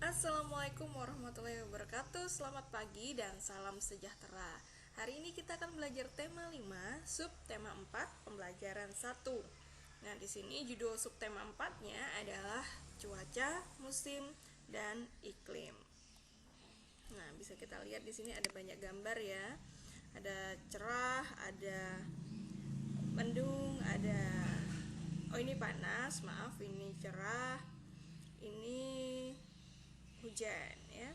Assalamualaikum warahmatullahi wabarakatuh. Selamat pagi dan salam sejahtera. Hari ini kita akan belajar tema 5, sub tema 4, pembelajaran 1. Nah, di sini judul sub tema 4-nya adalah cuaca, musim, dan iklim. Nah, bisa kita lihat di sini ada banyak gambar ya. Ada cerah, ada mendung, ada ini panas, maaf, ini cerah, ini hujan ya.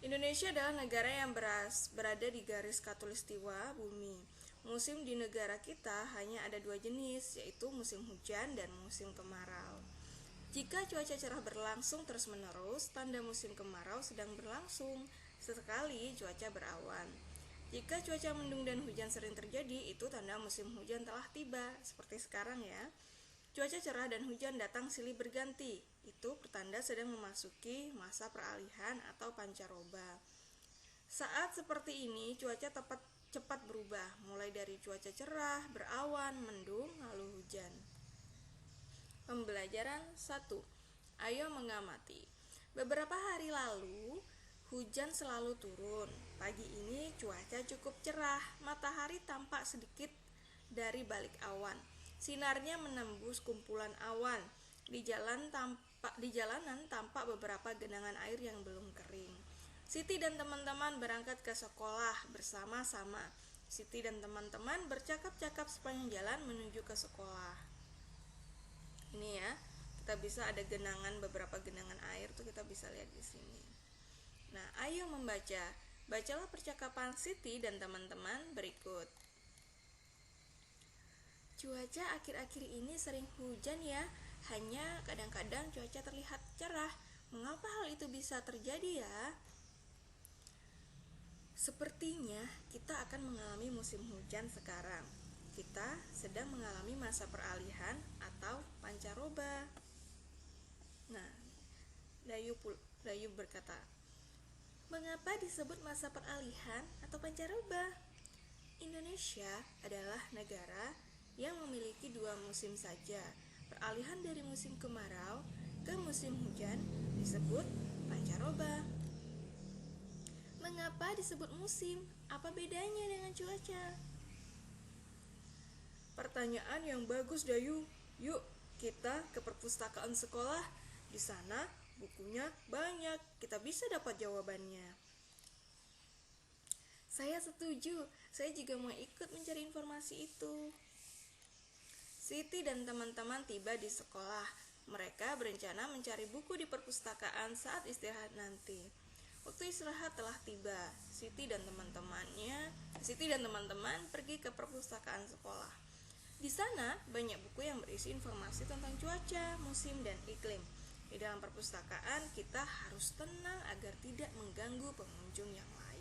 Indonesia adalah negara yang berada di garis khatulistiwa bumi. Musim di negara kita hanya ada dua jenis, yaitu musim hujan dan musim kemarau. Jika cuaca cerah berlangsung terus-menerus, tanda musim kemarau sedang berlangsung. Sesekali cuaca berawan. Jika cuaca mendung dan hujan sering terjadi, itu tanda musim hujan telah tiba, seperti sekarang ya. Cuaca cerah dan hujan datang silih berganti. Itu pertanda sedang memasuki masa peralihan atau pancaroba. Saat seperti ini, cuaca cepat berubah, mulai dari cuaca cerah, berawan, mendung, lalu hujan. Pembelajaran 1. Ayo mengamati. Beberapa hari lalu, hujan selalu turun. Pagi ini cuaca cukup cerah, matahari tampak sedikit dari balik awan. Sinarnya menembus kumpulan awan. Di jalanan tampak beberapa genangan air yang belum kering. Siti dan teman-teman berangkat ke sekolah bersama-sama. Siti dan teman-teman bercakap-cakap sepanjang jalan menuju ke sekolah. Ini ya, kita bisa ada beberapa genangan air tuh kita bisa lihat di sini. Nah, ayo membaca. Bacalah percakapan Siti dan teman-teman berikut. Cuaca akhir-akhir ini sering hujan ya, hanya kadang-kadang cuaca terlihat cerah. Mengapa hal itu bisa terjadi ya? Sepertinya kita akan mengalami musim hujan sekarang. Kita sedang mengalami masa peralihan atau pancaroba. Nah, Dayu berkata, mengapa disebut masa peralihan atau pancaroba? Indonesia adalah negara yang memiliki dua musim saja. Peralihan dari musim kemarau ke musim hujan disebut pancaroba. Mengapa disebut musim? Apa bedanya dengan cuaca? Pertanyaan yang bagus, Dayu. Yuk, kita ke perpustakaan sekolah. Di sana bukunya banyak. Kita bisa dapat jawabannya. Saya setuju. Saya juga mau ikut mencari informasi itu. Siti dan teman-teman tiba di sekolah. Mereka berencana mencari buku di perpustakaan saat istirahat nanti. Waktu istirahat telah tiba. Siti dan teman-teman pergi ke perpustakaan sekolah. Di sana banyak buku yang berisi informasi tentang cuaca, musim, dan iklim. Di dalam perpustakaan kita harus tenang agar tidak mengganggu pengunjung yang lain.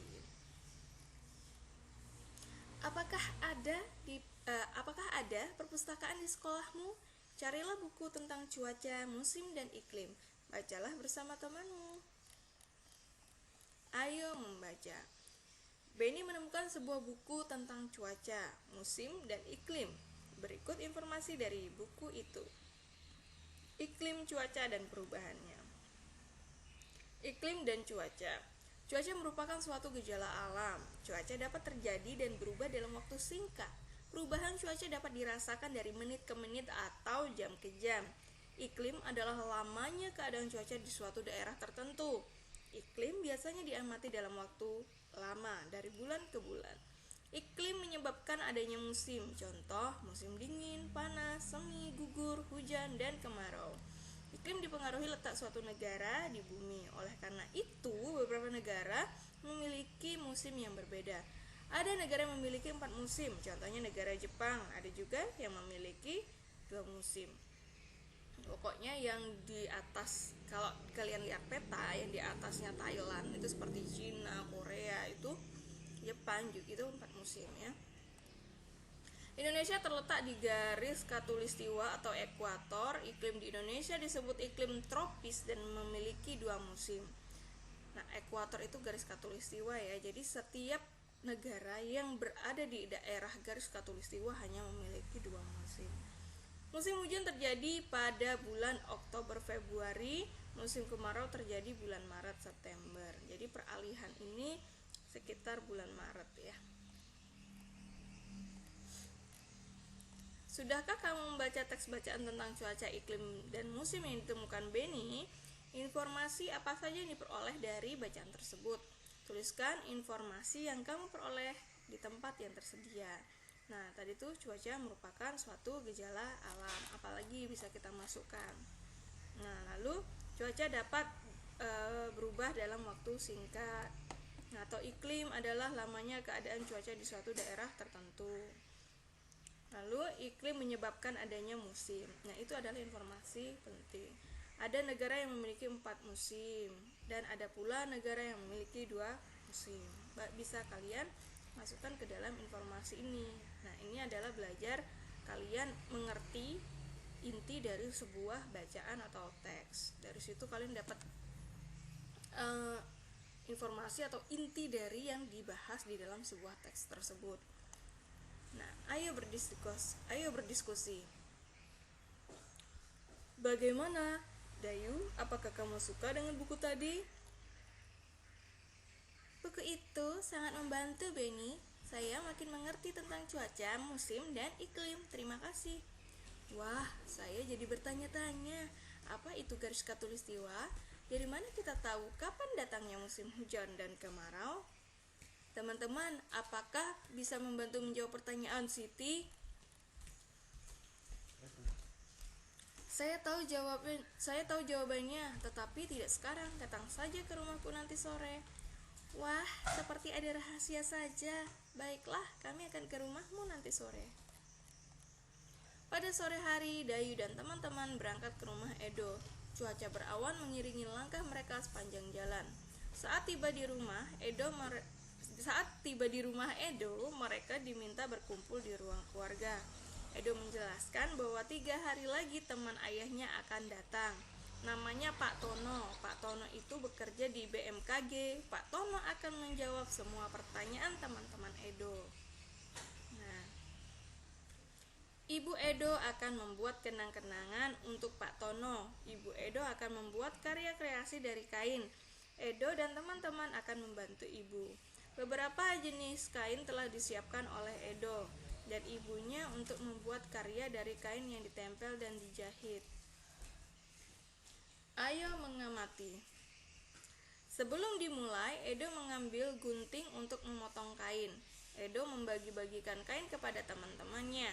Apakah ada perpustakaan di sekolahmu? Carilah buku tentang cuaca, musim, dan iklim. Bacalah bersama temanmu. Ayo membaca. Benny menemukan sebuah buku tentang cuaca, musim, dan iklim. Berikut informasi dari buku itu. Iklim, cuaca, dan perubahannya. Iklim dan cuaca. Cuaca merupakan suatu gejala alam. Cuaca dapat terjadi dan berubah dalam waktu singkat. Perubahan cuaca dapat dirasakan dari menit ke menit atau jam ke jam. Iklim adalah lamanya keadaan cuaca di suatu daerah tertentu. Iklim biasanya diamati dalam waktu lama, dari bulan ke bulan. Iklim menyebabkan adanya musim, contoh musim dingin, panas, semi, gugur, hujan, dan kemarau. Iklim dipengaruhi letak suatu negara di bumi. Oleh karena itu, beberapa negara memiliki musim yang berbeda. Ada negara yang memiliki 4 musim, contohnya negara Jepang. Ada juga yang memiliki 2 musim. Pokoknya yang di atas, kalau kalian lihat peta, yang di atasnya Thailand itu seperti Cina, Korea, itu Jepang juga itu 4 musim ya. Indonesia terletak di garis khatulistiwa atau ekuator. Iklim di Indonesia disebut iklim tropis dan memiliki 2 musim. Nah, ekuator itu garis khatulistiwa ya. Jadi setiap negara yang berada di daerah garis khatulistiwa hanya memiliki 2 musim. Musim hujan terjadi pada bulan Oktober Februari, musim kemarau terjadi bulan Maret September. Jadi peralihan ini sekitar bulan Maret ya. Sudahkah kamu membaca teks bacaan tentang cuaca, iklim, dan musim yang ditemukan Benny? Informasi apa saja yang diperoleh dari bacaan tersebut? Tuliskan informasi yang kamu peroleh di tempat yang tersedia. Nah, tadi tuh cuaca merupakan suatu gejala alam, apalagi bisa kita masukkan. Nah, lalu cuaca dapat berubah dalam waktu singkat. Nah, atau iklim adalah lamanya keadaan cuaca di suatu daerah tertentu. Lalu iklim menyebabkan adanya musim. Nah, itu adalah informasi penting. Ada negara yang memiliki 4 musim dan ada pula negara yang memiliki 2 musim. Bisa kalian masukkan ke dalam informasi ini. Nah, ini adalah belajar kalian mengerti inti dari sebuah bacaan atau teks. Dari situ kalian dapat informasi atau inti dari yang dibahas di dalam sebuah teks tersebut. Nah, ayo berdiskusi. Bagaimana, Dayu? Apakah kamu suka dengan buku tadi? Buku itu sangat membantu, Benny. Saya makin mengerti tentang cuaca, musim, dan iklim. Terima kasih. Wah, saya jadi bertanya-tanya. Apa itu garis khatulistiwa? Dari mana kita tahu kapan datangnya musim hujan dan kemarau? Teman-teman, apakah bisa membantu menjawab pertanyaan Siti? Saya tahu jawabannya, tetapi tidak sekarang. Datang saja ke rumahku nanti sore. Wah, seperti ada rahasia saja. Baiklah, kami akan ke rumahmu nanti sore. Pada sore hari, Dayu dan teman-teman berangkat ke rumah Edo. Cuaca berawan mengiringi langkah mereka sepanjang jalan. Saat tiba di rumah Edo, mereka diminta berkumpul di ruang keluarga. Edo menjelaskan bahwa 3 hari lagi teman ayahnya akan datang. Namanya Pak Tono. Pak Tono itu bekerja di BMKG. Pak Tono akan menjawab semua pertanyaan teman-teman Edo. Nah, Ibu Edo akan membuat kenang-kenangan untuk Pak Tono. Ibu Edo akan membuat karya kreasi dari kain. Edo dan teman-teman akan membantu ibu. Beberapa jenis kain telah disiapkan oleh Edo dan ibunya untuk membuat karya dari kain yang ditempel dan dijahit. Ayo mengamati. Sebelum dimulai, Edo mengambil gunting untuk memotong kain. Edo membagi-bagikan kain kepada teman-temannya.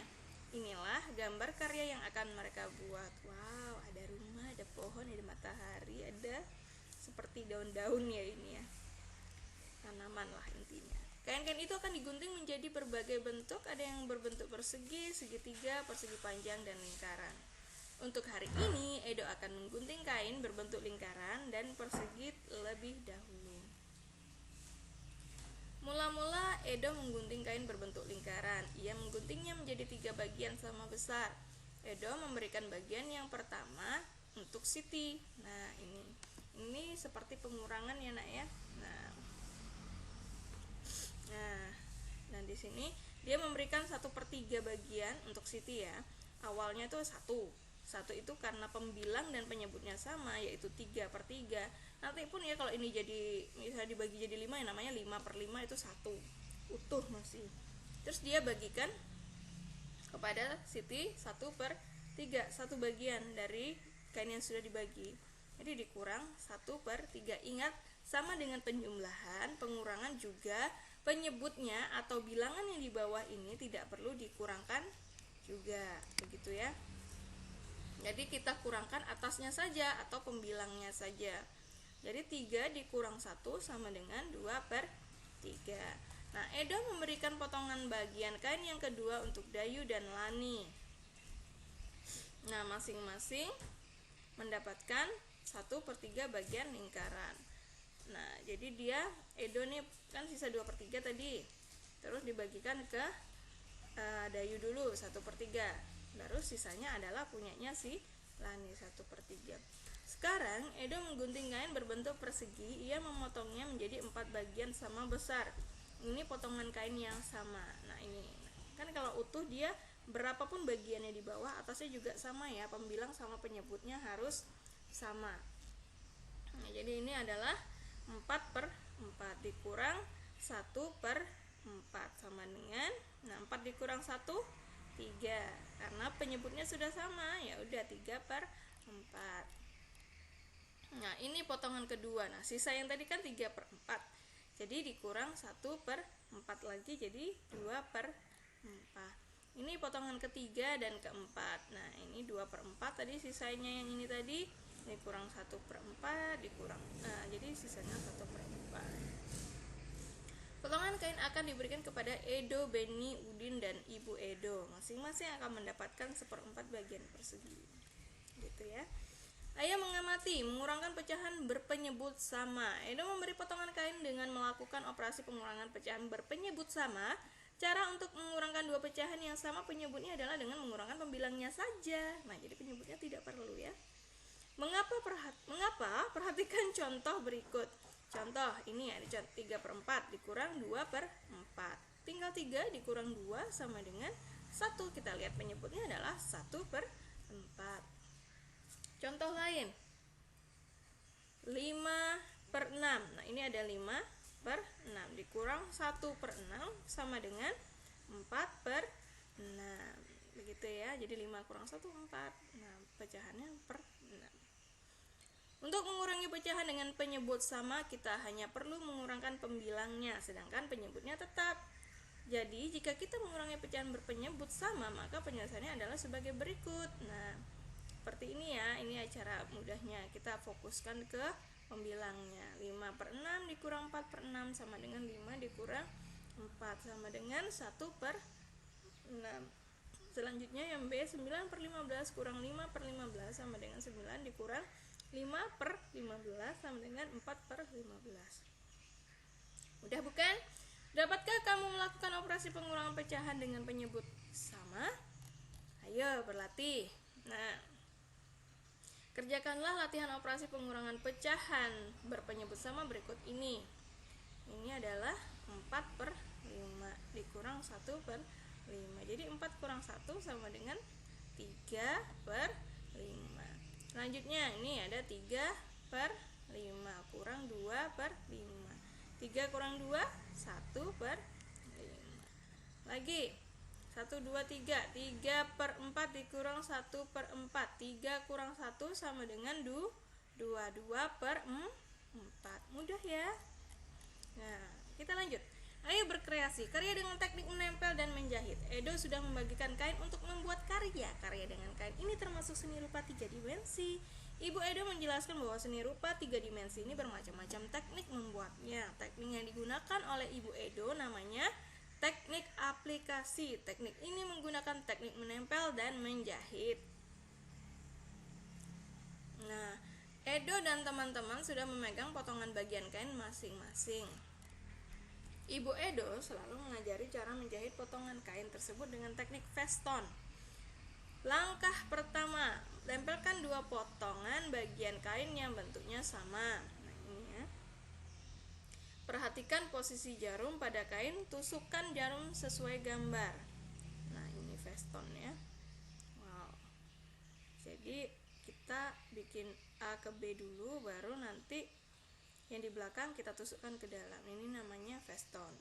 Inilah gambar karya yang akan mereka buat. Wow, ada rumah, ada pohon, ada matahari, ada seperti daun-daun ya ini ya. Tanaman lah intinya. Kain-kain itu akan digunting menjadi berbagai bentuk. Ada yang berbentuk persegi, segitiga, persegi panjang, dan lingkaran. Untuk hari ini, Edo akan menggunting kain berbentuk lingkaran dan persegi lebih dahulu. Mula-mula Edo menggunting kain berbentuk lingkaran. Ia mengguntingnya menjadi 3 bagian sama besar. Edo memberikan bagian yang pertama untuk Siti. Nah, ini seperti pengurangan ya, Nak ya. Nah, di sini dia memberikan 1/3 bagian untuk Siti ya. Awalnya tuh 1 itu karena pembilang dan penyebutnya sama, yaitu 3/3. Nanti pun ya kalau ini jadi misalnya dibagi jadi 5 ya namanya 5/5 itu 1 utuh masih. Terus dia bagikan kepada Siti 1/3, 1 bagian dari kain yang sudah dibagi. Jadi dikurang 1/3. Ingat, sama dengan penjumlahan, pengurangan juga penyebutnya atau bilangan yang di bawah ini tidak perlu dikurangkan juga, begitu ya. Jadi kita kurangkan atasnya saja atau pembilangnya saja. Jadi 3 dikurang 1 sama dengan 2/3. Nah, Edo memberikan potongan bagian kain yang kedua untuk Dayu dan Lani. Nah, masing-masing mendapatkan 1/3 bagian lingkaran. Nah, jadi Edo nih kan sisa 2/3 tadi. Terus dibagikan ke Dayu dulu 1/3. Terus sisanya adalah punyanya si Lani 1/3. Sekarang Edo menggunting kain berbentuk persegi. Ia memotongnya menjadi 4 bagian sama besar. Ini potongan kain yang sama. Nah, ini kan kalau utuh dia berapapun bagiannya di bawah, atasnya juga sama ya, pembilang sama penyebutnya harus sama. Nah, jadi ini adalah 4/4 dikurang 1/4 sama dengan 4 dikurang 1 3, karena penyebutnya sudah sama, ya udah 3/4. Nah, ini potongan kedua. Nah, sisa yang tadi kan 3/4, jadi dikurang 1/4 lagi, jadi 2/4. Ini potongan ketiga dan keempat. Nah, ini 2/4 tadi, sisanya yang ini tadi, ini kurang 1/4 dikurang, jadi sisanya 1/4. Potongan kain akan diberikan kepada Edo, Beni, Udin, dan Ibu Edo. Masing-masing akan mendapatkan 1/4 bagian persegi. Gitu ya. Ayah mengamati, mengurangkan pecahan berpenyebut sama. Edo memberi potongan kain dengan melakukan operasi pengurangan pecahan berpenyebut sama. Cara untuk mengurangkan dua pecahan yang sama penyebutnya adalah dengan mengurangkan pembilangnya saja. Nah, jadi penyebutnya tidak perlu ya. Mengapa? Perhatikan contoh berikut. Contoh, ini ada 3/4 dikurang 2/4. Tinggal 3 dikurang 2 sama dengan 1. Kita lihat penyebutnya adalah 1/4. Contoh lain, 5/6. Nah, ini ada 5/6 dikurang 1/6 sama dengan 4/6. Begitu ya. Jadi 5 kurang 1 4. Nah, pecahannya per 6. Untuk mengurangi pecahan dengan penyebut sama, kita hanya perlu mengurangkan pembilangnya, sedangkan penyebutnya tetap. Jadi, jika kita mengurangi pecahan berpenyebut sama, maka penyelesaiannya adalah sebagai berikut. Nah, seperti ini ya, ini cara mudahnya. Kita fokuskan ke pembilangnya. 5/6 dikurang 4/6 sama dengan 5 dikurang 4 sama dengan 1/6. Selanjutnya yang B, 9/15 kurang 5/15 sama dengan 9 dikurang 5/15 sama dengan 4/15. Mudah bukan? Dapatkah kamu melakukan operasi pengurangan pecahan dengan penyebut sama? Ayo berlatih. Nah, kerjakanlah latihan operasi pengurangan pecahan berpenyebut sama berikut ini. Ini adalah 4/5 dikurang 1/5. Jadi 4 kurang 1 sama dengan 3/5. Selanjutnya ini ada 3/5 kurang 2/5. 3 kurang 2 1/5. Lagi 1 2 3. 3/4 dikurang 1/4. 3 kurang 1 sama dengan 2. 2/4. Mudah ya. Nah, kita lanjut. Ayo berkreasi. Karya dengan teknik menempel dan menjahit. Edo sudah membagikan kain untuk membuat karya. Karya dengan kain ini termasuk seni rupa 3 dimensi. Ibu Edo menjelaskan bahwa seni rupa 3 dimensi ini bermacam-macam teknik membuatnya. Teknik yang digunakan oleh Ibu Edo namanya teknik aplikasi. Teknik ini menggunakan teknik menempel dan menjahit. Nah, Edo dan teman-teman sudah memegang potongan bagian kain masing-masing. Ibu Edo selalu mengajari cara menjahit potongan kain tersebut dengan teknik veston. Langkah pertama, tempelkan 2 potongan bagian kain yang bentuknya sama. Nah, ini ya. Perhatikan posisi jarum pada kain, tusukkan jarum sesuai gambar. Nah, ini veston ya. Wow. Jadi kita bikin A ke B dulu, baru nanti yang di belakang kita tusukkan ke dalam. Ini namanya veston.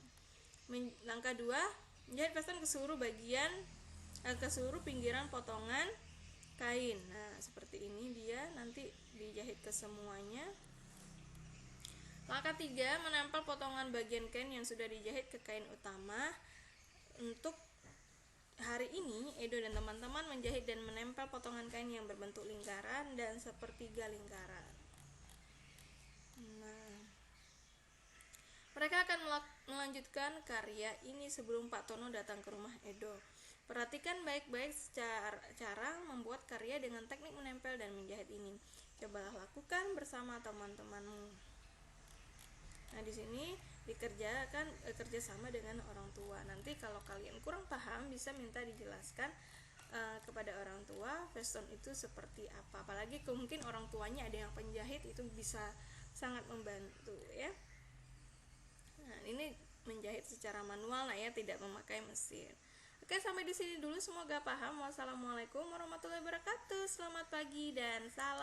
Langkah 2, menjahit veston ke seluruh bagian, ke seluruh pinggiran potongan kain. Nah, seperti ini dia nanti dijahit ke semuanya. Langkah 3, menempel potongan bagian kain yang sudah dijahit ke kain utama. Untuk hari ini, Edo dan teman-teman menjahit dan menempel potongan kain yang berbentuk lingkaran dan sepertiga lingkaran. Nah, mereka akan melanjutkan karya ini sebelum Pak Tono datang ke rumah Edo. Perhatikan baik-baik cara membuat karya dengan teknik menempel dan menjahit ini. Cobalah lakukan bersama teman-temanmu. Nah, di sini dikerjakan kerjasama dengan orang tua. Nanti kalau kalian kurang paham bisa minta dijelaskan kepada orang tua veston itu seperti apa. Apalagi mungkin orang tuanya ada yang penjahit, itu bisa sangat membantu ya. Nah, ini menjahit secara manual ya, tidak memakai mesin. Oke, sampai di sini dulu. Semoga paham. Wassalamualaikum warahmatullahi wabarakatuh. Selamat pagi dan salam